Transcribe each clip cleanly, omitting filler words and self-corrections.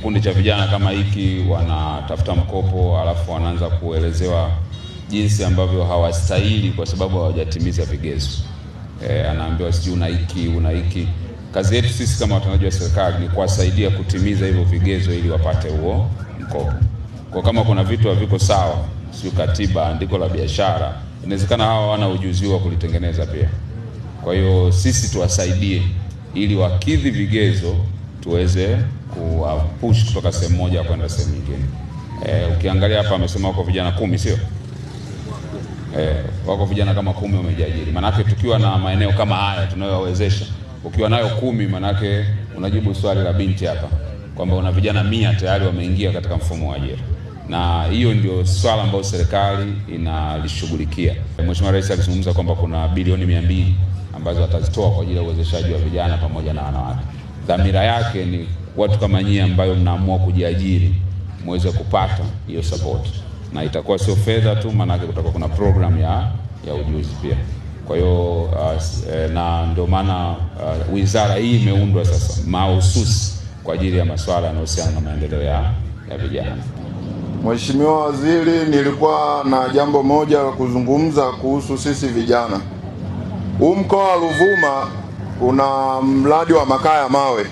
kikundi cha vijana kama hiki wanatafuta mkopo, alafu wanaanza kuelezewa jinsi ambavyo hawastahili kwa sababu hawajatimiza vigezo. Anaambiwa sijui una hiki. Kazi yetu sisi kama watendaji wa serikali ni kuwasaidia kutimiza hivyo vigezo ili wapate huo mkopo. Kwa kama kuna vitu haviko sawa, sio katiba, andiko la biashara, inawezekana hawa wana ujuzi wa kulitengeneza pia. Kwa hiyo sisi tuwasaidie ili wakidhi vigezo tuweze kuwapush kutoka sehemu moja kwenda sehemu nyingine. Ukiangalia hapa amesema wako vijana 10, sio? Wako vijana kama 10 wamejiajiri. Manake tukiwa na maeneo kama haya tunayowawezesha, ukiwa nayo 10 manake unajibu swali la binti hapa kwamba una vijana 100 tayari wameingia katika mfumo wa ajira. Na hiyo ndio swala ambayo serikali inalishughulikia. Mheshimiwa Rais alizungumza kwamba kuna bilioni 200 ambazo atazitoa kwa ajili ya uwezeshaji wa vijana pamoja na wanawake. Dhamira yake ni watu kama nyinyi ambayo mnaamua kujiajiri muweze kupata hiyo support. Na itakuwa sio fedha tu, maana kutakuwa kuna program ya ujuzi pia. Kwa hiyo na ndio maana wizara hii imeundwa sasa mahususi kwa ajili ya masuala yanayohusiana na maendeleo ya vijana. Mheshimiwa Waziri, nilikuwa na jambo moja la kuzungumza kuhusu sisi vijana. Huu mkoa wa Ruvuma una mradi wa makaa ya mawe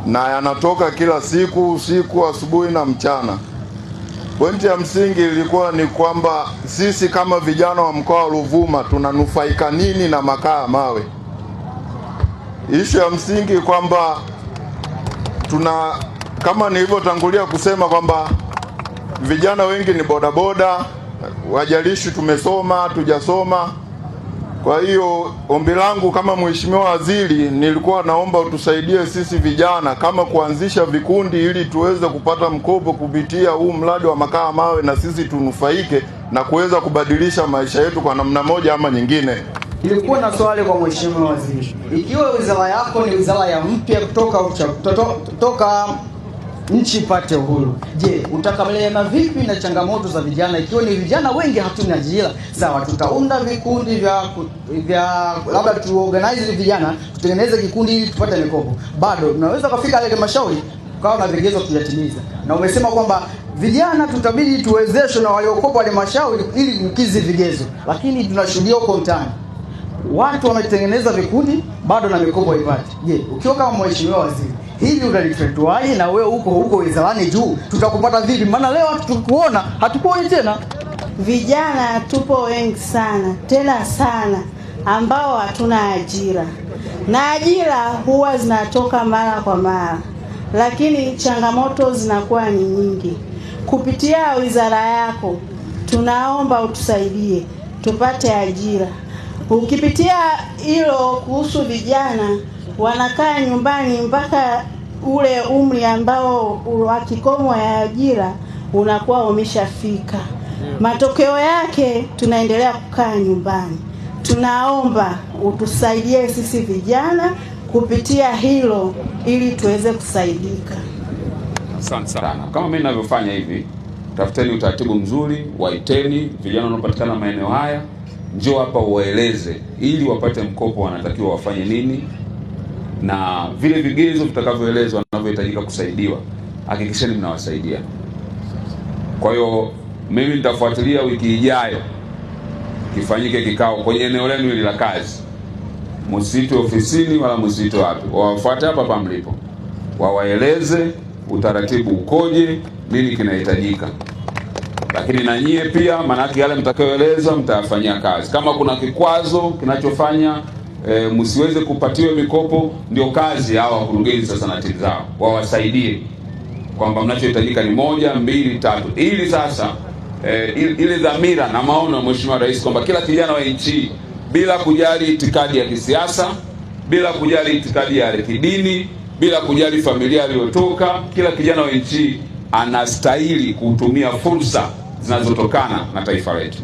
na yanatoka kila siku, usiku, asubuhi na mchana. Pointi ya msingi ilikuwa ni kwamba sisi kama vijana wa mkoa wa Ruvuma tunanufaika nini na makaa ya mawe. Ishu ya msingi kwamba kama nilivyotangulia kusema kwamba vijana wengi ni bodaboda, wajalishi tumesoma, tujasoma. Kwa hiyo ombi langu kama Mheshimiwa Waziri, nilikuwa naomba utusaidie sisi vijana kama kuanzisha vikundi ili tuweze kupata mkopo kupitia huu mradi wa makaa mawe na sisi tunufaike na kuweza kubadilisha maisha yetu kwa namna moja ama nyingine. Nilikuwa na swali kwa Mheshimiwa Waziri. Ikiwa wizara yako ni wizara ya mpya kutoka nchi ipate uhuru, je, utakabiliana vipi na changamoto za vijana ikiwa ni vijana wengi hatuna ajira? Sawa, tutaunda vikundi vya labda tuorganize vijana, tutengeneze kikundi ili tupate mikopo. Bado tunaweza kufika ile halmashauri kwa na vigezo kujatimiza. Na umesema kwamba vijana tutabidi tuwezeshwe na waliokopa halmashauri ili kukizi vigezo. Lakini tunashuhudia huko mtaani watu wametengeneza vikundi bado na mikopo haipati. Je, ukiwa kama Mheshimiwa Waziri, hili utalifatuaje? Na wewe huko wizarani juu tutakupata vipi? Maana leo tukuona hatukuoni tena. Vijana tupo wengi sana, tena sana, ambao hatuna ajira. Na ajira huwa zinatoka mara kwa mara, lakini changamoto zinakuwa ni nyingi. Kupitia wizara yako tunaomba utusaidie tupate ajira. Ukipitia hilo kuhusu vijana wanakaa nyumbani mpaka ule umri ambao wa kikomo ya ajira unakuwa umeshafika. Matokeo yake tunaendelea kukaa nyumbani. Tunaomba utusaidie sisi vijana kupitia hilo ili tuweze kusaidika. Asante sana. Kama mimi ninavyofanya hivi, tafuteni utaratibu mzuri, waiteni vijana wanaopatikana maeneo haya, njoo hapa uwaeleze ili wapate mkopo wanatakiwa wafanye nini, na vile vigezo vitakavyoelezwa wanavyohitajika kusaidiwa, hakikisheni mnawasaidia. Kwa hiyo mimi nitafuatilia wiki ijayo kifanyike kikao kwenye eneo lenu hili la kazi. Msito ofisini wala msito wapi. Wafuate hapa mlipo. Wawaeleze utaratibu ukoje, nini kinahitajika. Lakini na nyie pia, manake yale mtakayoeleza mtayafanyia kazi. Kama kuna kikwazo kinachofanya msiweze kupatiwa mikopo, ndio kazi hawa wakurugenzi sasa na timu zao wawasaidie kwamba mnachohitajika ni 1, 2, 3, ili sasa ile dhamira na maono ya Mheshimiwa Rais kwamba kila kijana wa nchi, bila kujali itikadi ya kisiasa, bila kujali itikadi ya kidini, bila kujali familia aliyotoka, kila kijana wa nchi anastahili kutumia fursa zinazotokana na taifa letu.